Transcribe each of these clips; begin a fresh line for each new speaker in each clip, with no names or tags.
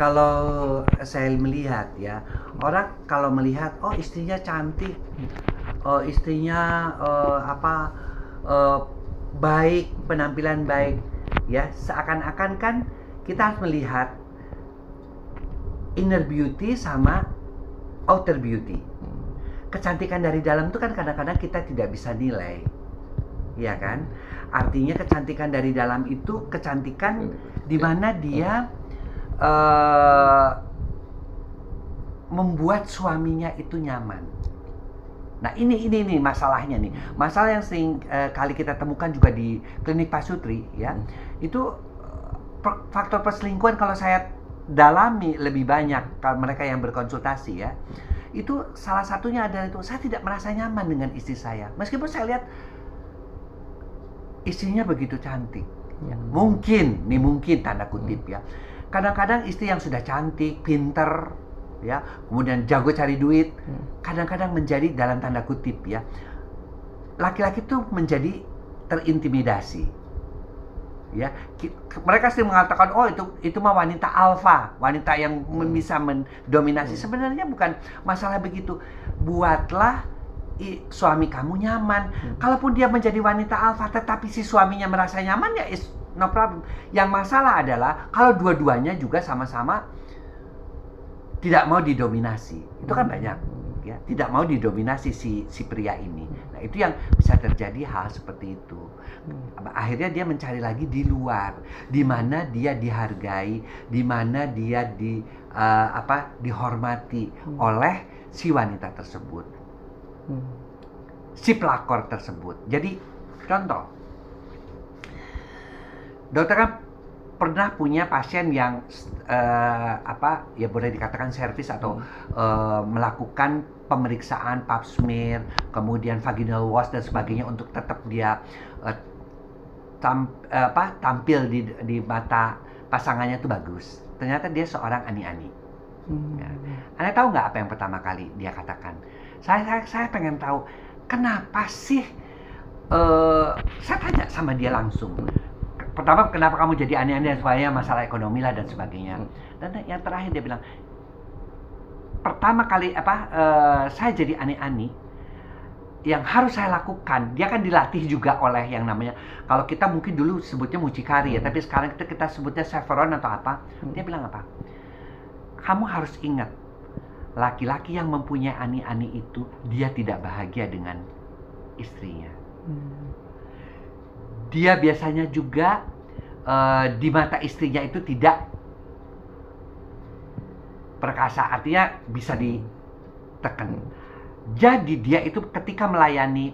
Kalau saya melihat ya, orang kalau melihat, oh istrinya cantik, oh istrinya eh, baik, penampilan baik, ya seakan-akan kan kita harus melihat inner beauty sama outer beauty. Kecantikan dari dalam itu kan kadang-kadang kita tidak bisa nilai, ya kan? Artinya kecantikan dari dalam itu kecantikan di mana dia membuat suaminya itu nyaman. Nah ini masalahnya nih. Masalah yang sering kali kita temukan juga di klinik Pasutri ya. Itu faktor perselingkuhan kalau saya dalami lebih banyak kalau mereka yang berkonsultasi ya. Itu salah satunya adalah itu, saya tidak merasa nyaman dengan istri saya. Meskipun saya lihat istrinya begitu cantik. Ya. Mungkin tanda kutip ya. Kadang-kadang istri yang sudah cantik, pinter, ya, kemudian jago cari duit, kadang-kadang menjadi dalam tanda kutip ya, laki-laki itu menjadi terintimidasi. Ya, mereka sering mengatakan oh itu mah wanita alfa, wanita yang bisa mendominasi. Sebenarnya bukan masalah begitu. Buatlah suami kamu nyaman. Kalaupun dia menjadi wanita alfa tetapi si suaminya merasa nyaman ya is no problem. Yang masalah adalah kalau dua-duanya juga sama-sama tidak mau didominasi. Itu kan banyak ya, tidak mau didominasi si pria ini. Nah, itu yang bisa terjadi hal seperti itu. Akhirnya dia mencari lagi di luar, di mana dia dihargai, di mana dia dihormati oleh si wanita tersebut. Si pelakor tersebut. Jadi contoh, dokter kan pernah punya pasien yang ya boleh dikatakan servis atau melakukan pemeriksaan pap smear, kemudian vaginal wash dan sebagainya untuk tetap dia tampil di mata pasangannya itu bagus. Ternyata dia seorang ani-ani. Ya. Anda tahu nggak apa yang pertama kali dia katakan? Saya pengen tahu kenapa sih? Saya tanya sama dia langsung. Pertama, kenapa kamu jadi ani-ani dan sebagainya, masalah ekonomi lah dan sebagainya. Dan yang terakhir dia bilang, pertama kali saya jadi ani-ani, yang harus saya lakukan, dia kan dilatih juga oleh yang namanya, kalau kita mungkin dulu sebutnya mucikari ya, tapi sekarang kita sebutnya Severon atau apa. Dia bilang apa? Kamu harus ingat, laki-laki yang mempunyai ani-ani itu, dia tidak bahagia dengan istrinya. Dia biasanya juga di mata istrinya itu tidak perkasa, artinya bisa ditekan. Jadi dia itu ketika melayani,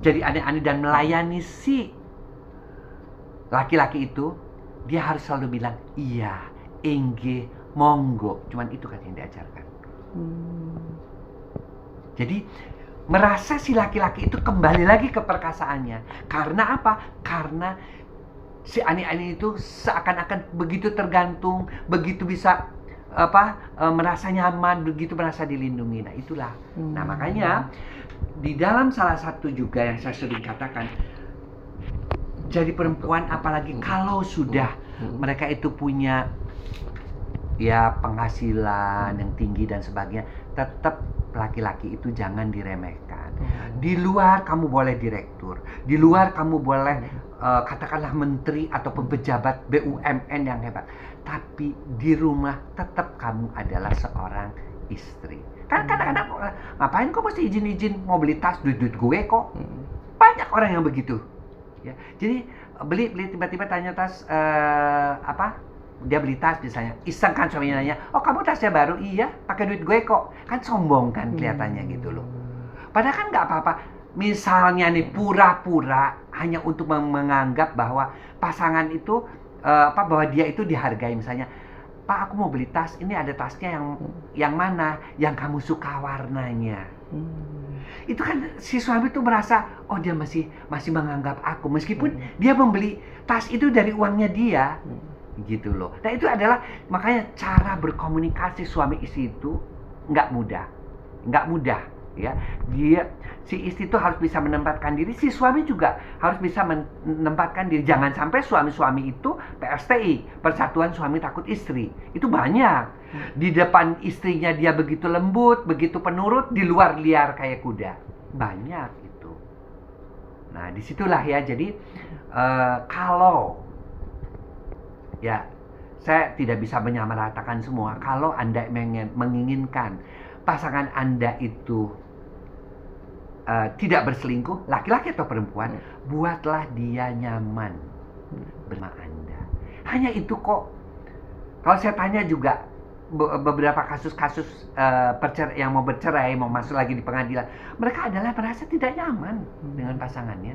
jadi ani-ani dan melayani si laki-laki itu, dia harus selalu bilang, iya, engge, monggo. Cuman itu kan yang diajarkan. Jadi merasa si laki-laki itu kembali lagi ke perkasaannya. Karena apa? Karena si ani-ani itu seakan-akan begitu tergantung, begitu bisa merasa nyaman, begitu merasa dilindungi. Nah itulah. Nah makanya di dalam salah satu juga yang saya sering katakan, jadi perempuan apalagi kalau sudah mereka itu punya ya penghasilan yang tinggi dan sebagainya, tetap laki-laki itu jangan diremehkan. Di luar kamu boleh direktur, di luar kamu boleh katakanlah menteri atau pejabat BUMN yang hebat, tapi di rumah tetap kamu adalah seorang istri. Kan kadang-kadang ngapain kok mesti izin-izin mau beli tas, duit gue kok. Banyak orang yang begitu. Ya, jadi beli tiba-tiba tanya tas dia beli tas misalnya, iseng kan suaminya nanya, oh kamu tasnya baru? Iya, pakai duit gue kok. Kan sombong kan kelihatannya gitu loh. Padahal kan nggak apa-apa. Misalnya nih pura-pura hanya untuk menganggap bahwa pasangan itu bahwa dia itu dihargai. Misalnya, Pak aku mau beli tas, ini ada tasnya yang mana, yang kamu suka warnanya. Itu kan si suami tuh merasa, oh dia masih menganggap aku, meskipun dia membeli tas itu dari uangnya dia. Gitu loh. Nah itu adalah makanya cara berkomunikasi suami istri itu nggak mudah. ya. Si istri itu harus bisa menempatkan diri, si suami juga harus bisa menempatkan diri. Jangan sampai suami-suami itu PSTI, Persatuan Suami Takut Istri. Itu banyak. Di depan istrinya dia begitu lembut, begitu penurut, di luar liar kayak kuda. Banyak itu. Nah, disitulah ya. Jadi kalau ya, saya tidak bisa menyamaratakan semua. Kalau Anda menginginkan pasangan Anda itu tidak berselingkuh, laki-laki atau perempuan, buatlah dia nyaman bersama Anda. Hanya itu kok. Kalau saya tanya juga beberapa kasus-kasus yang mau bercerai, mau masuk lagi di pengadilan, mereka adalah merasa tidak nyaman dengan pasangannya.